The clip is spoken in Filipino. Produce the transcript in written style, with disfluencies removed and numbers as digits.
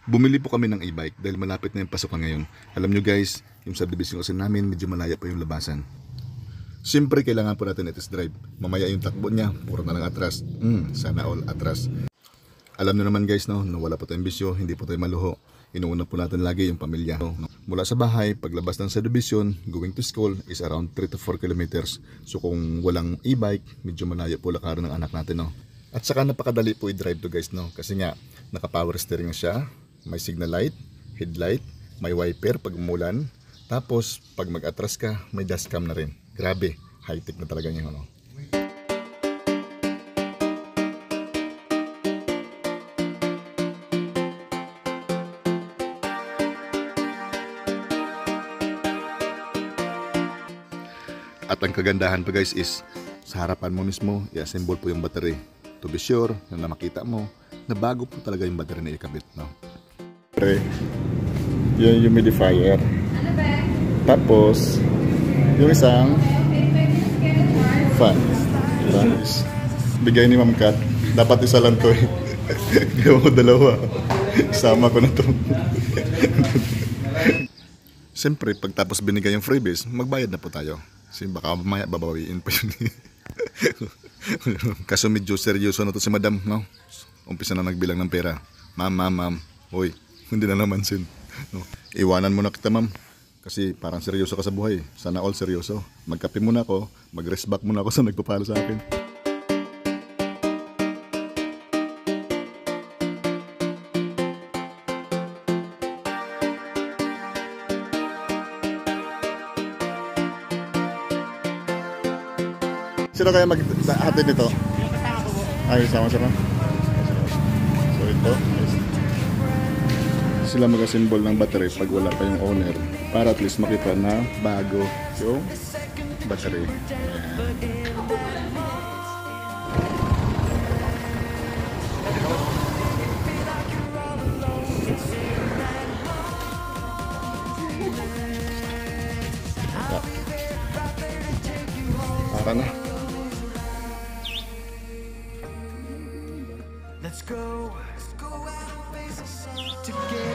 Bumili po kami ng e-bike dahil malapit na yung pasukan ngayon. Alam nyo guys, yung subdivision kasi namin medyo malaya pa yung labasan. Siyempre kailangan po natin i-test drive. Mamaya yung takbo niya, puro na lang atras. Sana all atras. Alam nyo naman guys, no, na wala po tayong bisyo, hindi po tayo maluho. Inuuna po natin lagi yung pamilya. Mula sa bahay, paglabas ng subdivision, going to school is around 3 to 4 kilometers. So kung walang e-bike, medyo malayo po lakaran ng anak natin. No? At saka napakadali po i-drive to guys. No? Kasi nga, naka-power steering na siya. May signal light, headlight, may wiper pag umulan. Tapos pag mag-atras ka, may dashcam na rin. Grabe, high-tech na talaga yung ano. At ang kagandahan pa guys is sa harapan mo mismo, i-assemble po yung battery. To be sure, na makita mo na bago po talaga yung battery na ikabit. No? Yung humidifier. Tapos, yung isang fan. Bigay ni Ma'am Kat. Dapat isa lang to eh. Gawin ko dalawa. Isama ko na to. Siyempre, pagtapos binigay yung freebies, magbayad na po tayo. Kasi baka mamaya babawiin pa yun. Kaso medyo seryoso na to si Madam, no? Umpisa na nagbilang ng pera. Ma'am. Hoy, hindi na naman sin. No? Iwanan mo na kita, ma'am. Kasi parang seryoso ka sa buhay. Sana all seryoso. Magkape muna ako, mag-rest back muna ako sa nagpapalo sa akin. Sino kaya mag-hatid nito? Ay, sama-sama. So ito, sila mag-assemble ng battery pag wala pa yung owner para at least makita na bago yung battery. Para na. Let's go out and face the sun together.